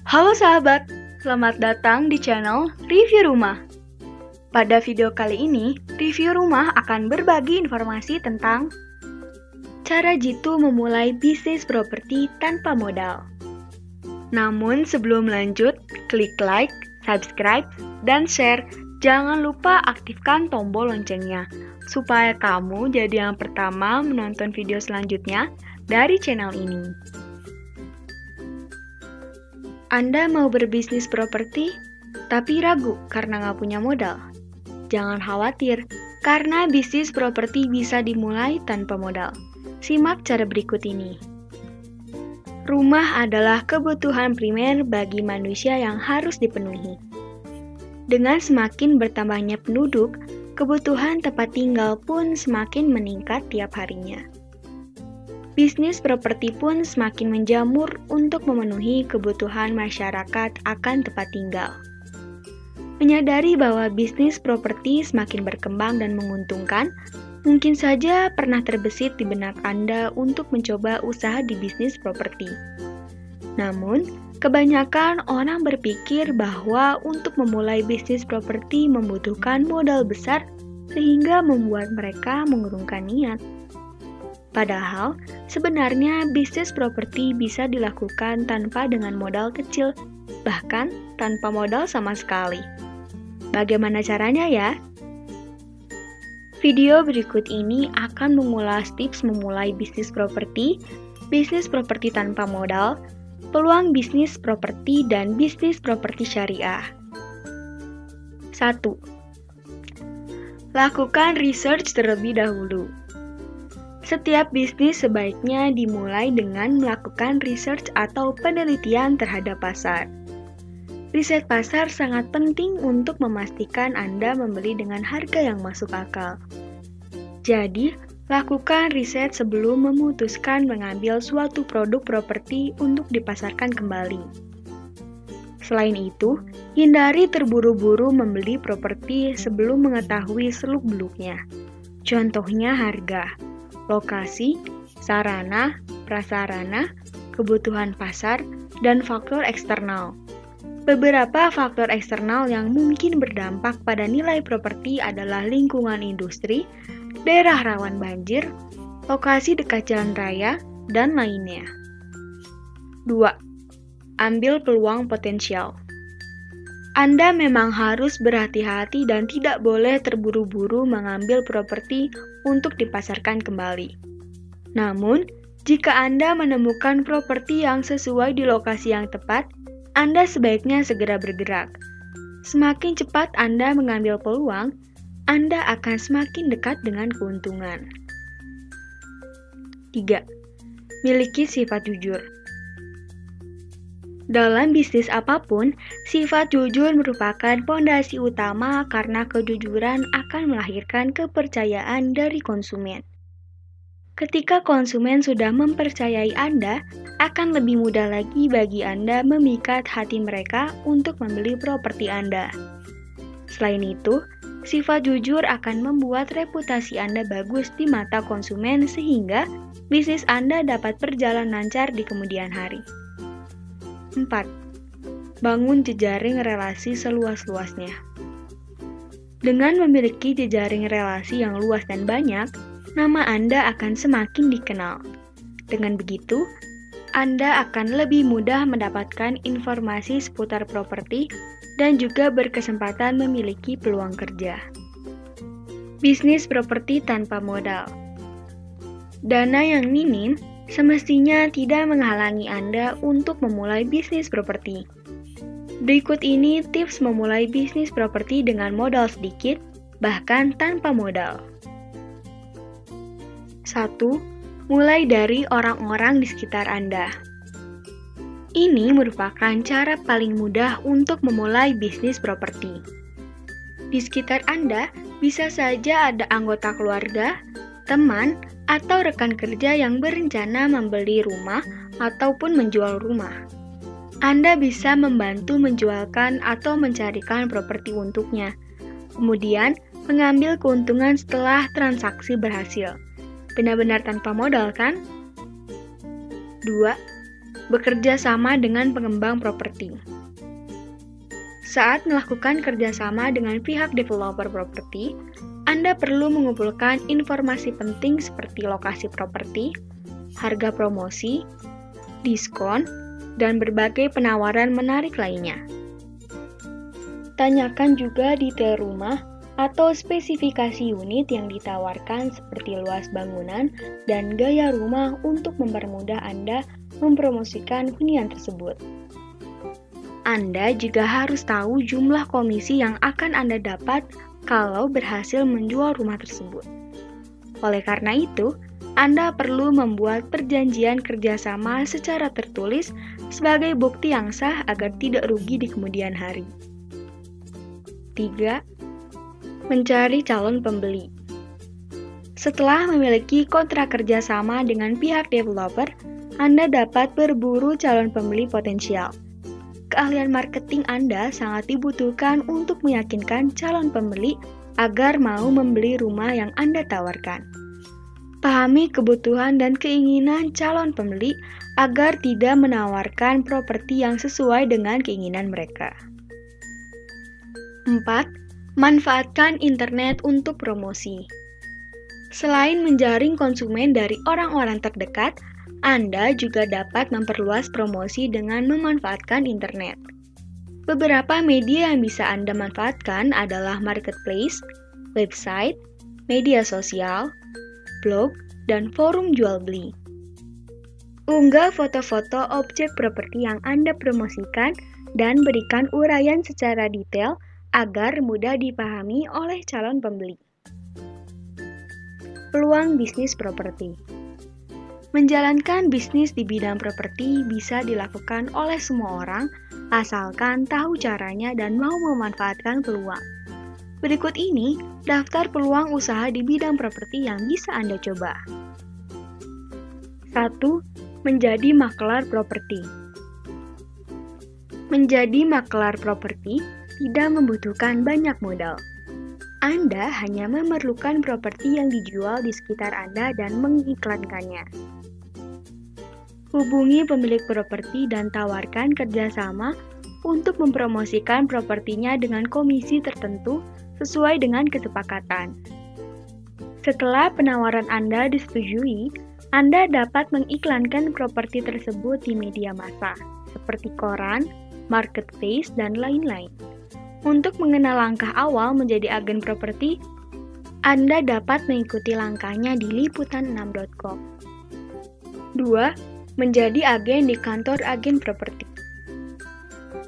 Halo sahabat, selamat datang di channel Review Rumah. Pada video kali ini, Review Rumah akan berbagi informasi tentang cara jitu memulai bisnis properti tanpa modal. Namun sebelum lanjut, klik like, subscribe, dan share. Jangan lupa aktifkan tombol loncengnya, supaya kamu jadi yang pertama menonton video selanjutnya dari channel ini. Anda mau berbisnis properti, tapi ragu karena nggak punya modal? Jangan khawatir, karena bisnis properti bisa dimulai tanpa modal. Simak cara berikut ini. Rumah adalah kebutuhan primer bagi manusia yang harus dipenuhi. Dengan semakin bertambahnya penduduk, kebutuhan tempat tinggal pun semakin meningkat tiap harinya. Bisnis properti pun semakin menjamur untuk memenuhi kebutuhan masyarakat akan tempat tinggal. Menyadari bahwa bisnis properti semakin berkembang dan menguntungkan, mungkin saja pernah terbesit di benak Anda untuk mencoba usaha di bisnis properti. Namun, kebanyakan orang berpikir bahwa untuk memulai bisnis properti membutuhkan modal besar sehingga membuat mereka mengurungkan niat. Padahal, sebenarnya bisnis properti bisa dilakukan tanpa dengan modal kecil, bahkan tanpa modal sama sekali. Bagaimana caranya ya? Video berikut ini akan mengulas tips memulai bisnis properti tanpa modal, peluang bisnis properti, dan bisnis properti syariah. 1. Lakukan research terlebih dahulu. Setiap bisnis sebaiknya dimulai dengan melakukan research atau penelitian terhadap pasar. Riset pasar sangat penting untuk memastikan Anda membeli dengan harga yang masuk akal. Jadi, lakukan riset sebelum memutuskan mengambil suatu produk properti untuk dipasarkan kembali. Selain itu, hindari terburu-buru membeli properti sebelum mengetahui seluk-beluknya. Contohnya harga, lokasi, sarana, prasarana, kebutuhan pasar, dan faktor eksternal. Beberapa faktor eksternal yang mungkin berdampak pada nilai properti adalah lingkungan industri, daerah rawan banjir, lokasi dekat jalan raya, dan lainnya. 2. Ambil peluang potensial. Anda memang harus berhati-hati dan tidak boleh terburu-buru mengambil properti untuk dipasarkan kembali. Namun, jika Anda menemukan properti yang sesuai di lokasi yang tepat, Anda sebaiknya segera bergerak. Semakin cepat Anda mengambil peluang, Anda akan semakin dekat dengan keuntungan. 3. Miliki sifat jujur. Dalam bisnis apapun, sifat jujur merupakan pondasi utama karena kejujuran akan melahirkan kepercayaan dari konsumen. Ketika konsumen sudah mempercayai Anda, akan lebih mudah lagi bagi Anda memikat hati mereka untuk membeli properti Anda. Selain itu, sifat jujur akan membuat reputasi Anda bagus di mata konsumen sehingga bisnis Anda dapat berjalan lancar di kemudian hari. 4. Bangun jejaring relasi seluas-luasnya. Dengan memiliki jejaring relasi yang luas dan banyak, nama Anda akan semakin dikenal. Dengan begitu, Anda akan lebih mudah mendapatkan informasi seputar properti dan juga berkesempatan memiliki peluang kerja. Bisnis properti tanpa modal. Dana yang minim semestinya tidak menghalangi Anda untuk memulai bisnis properti. Berikut ini tips memulai bisnis properti dengan modal sedikit, bahkan tanpa modal. 1. Mulai dari orang-orang di sekitar Anda. Ini merupakan cara paling mudah untuk memulai bisnis properti. Di sekitar Anda bisa saja ada anggota keluarga, teman, atau rekan kerja yang berencana membeli rumah ataupun menjual rumah. Anda bisa membantu menjualkan atau mencarikan properti untuknya, kemudian mengambil keuntungan setelah transaksi berhasil. Benar-benar tanpa modal kan? 2. Bekerja sama dengan pengembang properti. Saat melakukan kerjasama dengan pihak developer properti, Anda perlu mengumpulkan informasi penting seperti lokasi properti, harga promosi, diskon, dan berbagai penawaran menarik lainnya. Tanyakan juga detail rumah atau spesifikasi unit yang ditawarkan seperti luas bangunan dan gaya rumah untuk mempermudah Anda mempromosikan hunian tersebut. Anda juga harus tahu jumlah komisi yang akan Anda dapat kalau berhasil menjual rumah tersebut. Oleh karena itu, Anda perlu membuat perjanjian kerjasama secara tertulis sebagai bukti yang sah agar tidak rugi di kemudian hari. 3. Mencari calon pembeli. Setelah memiliki kontrak kerjasama dengan pihak developer, Anda dapat berburu calon pembeli potensial. Keahlian marketing Anda sangat dibutuhkan untuk meyakinkan calon pembeli agar mau membeli rumah yang Anda tawarkan. Pahami kebutuhan dan keinginan calon pembeli agar tidak menawarkan properti yang sesuai dengan keinginan mereka. 4. Manfaatkan internet untuk promosi. Selain menjaring konsumen dari orang-orang terdekat, Anda juga dapat memperluas promosi dengan memanfaatkan internet. Beberapa media yang bisa Anda manfaatkan adalah marketplace, website, media sosial, blog, dan forum jual beli. Unggah foto-foto objek properti yang Anda promosikan dan berikan uraian secara detail agar mudah dipahami oleh calon pembeli. Peluang bisnis properti. Menjalankan bisnis di bidang properti bisa dilakukan oleh semua orang, asalkan tahu caranya dan mau memanfaatkan peluang. Berikut ini daftar peluang usaha di bidang properti yang bisa Anda coba. 1. Menjadi makelar properti. Menjadi makelar properti tidak membutuhkan banyak modal. Anda hanya memerlukan properti yang dijual di sekitar Anda dan mengiklankannya. Hubungi pemilik properti dan tawarkan kerjasama untuk mempromosikan propertinya dengan komisi tertentu sesuai dengan kesepakatan. Setelah penawaran Anda disetujui, Anda dapat mengiklankan properti tersebut di media massa, seperti koran, marketplace, dan lain-lain. Untuk mengenal langkah awal menjadi agen properti, Anda dapat mengikuti langkahnya di liputan6.com. 2. Menjadi agen di kantor agen properti.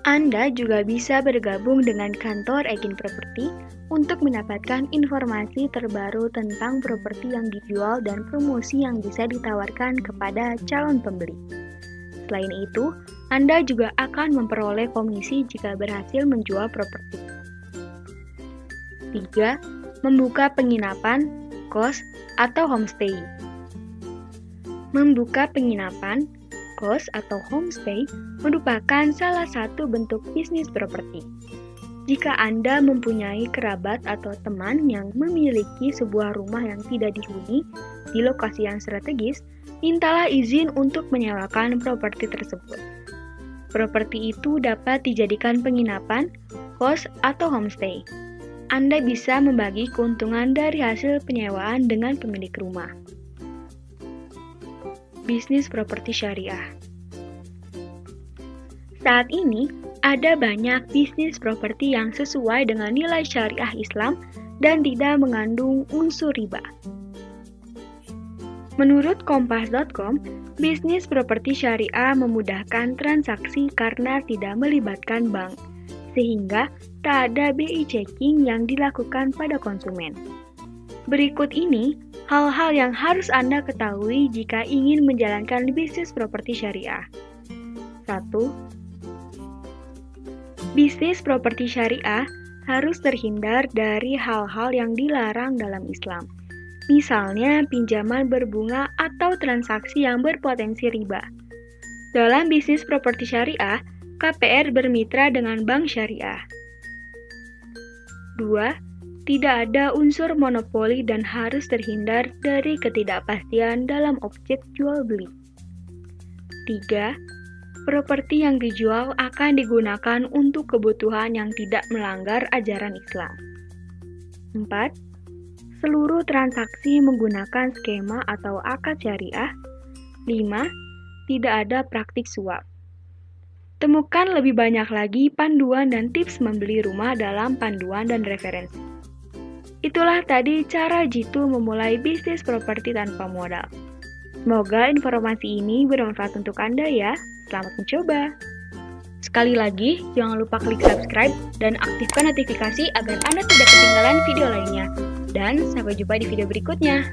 Anda juga bisa bergabung dengan kantor agen properti untuk mendapatkan informasi terbaru tentang properti yang dijual dan promosi yang bisa ditawarkan kepada calon pembeli. Selain itu, Anda juga akan memperoleh komisi jika berhasil menjual properti. 3. Membuka penginapan, kos, atau homestay. Membuka penginapan, kos, atau homestay merupakan salah satu bentuk bisnis properti. Jika Anda mempunyai kerabat atau teman yang memiliki sebuah rumah yang tidak dihuni di lokasi yang strategis, mintalah izin untuk menyewakan properti tersebut. Properti itu dapat dijadikan penginapan, kos, atau homestay. Anda bisa membagi keuntungan dari hasil penyewaan dengan pemilik rumah. Bisnis properti syariah. Saat ini, ada banyak bisnis properti yang sesuai dengan nilai syariah Islam dan tidak mengandung unsur riba. Menurut Kompas.com, bisnis properti syariah memudahkan transaksi karena tidak melibatkan bank, sehingga tak ada BI checking yang dilakukan pada konsumen. Berikut ini hal-hal yang harus Anda ketahui jika ingin menjalankan bisnis properti syariah. 1. Bisnis properti syariah harus terhindar dari hal-hal yang dilarang dalam Islam. Misalnya pinjaman berbunga atau transaksi yang berpotensi riba. Dalam bisnis properti syariah, KPR bermitra dengan bank syariah. 2. Tidak ada unsur monopoli dan harus terhindar dari ketidakpastian dalam objek jual beli. 3. Properti yang dijual akan digunakan untuk kebutuhan yang tidak melanggar ajaran Islam. 4. Seluruh transaksi menggunakan skema atau akad syariah. 5. Tidak ada praktik suap. Temukan lebih banyak lagi panduan dan tips membeli rumah dalam panduan dan referensi. Itulah tadi cara Jitu memulai bisnis properti tanpa modal. Semoga informasi ini bermanfaat untuk Anda ya. Selamat mencoba. Sekali lagi, jangan lupa klik subscribe dan aktifkan notifikasi agar Anda tidak ketinggalan video lainnya. Dan sampai jumpa di video berikutnya.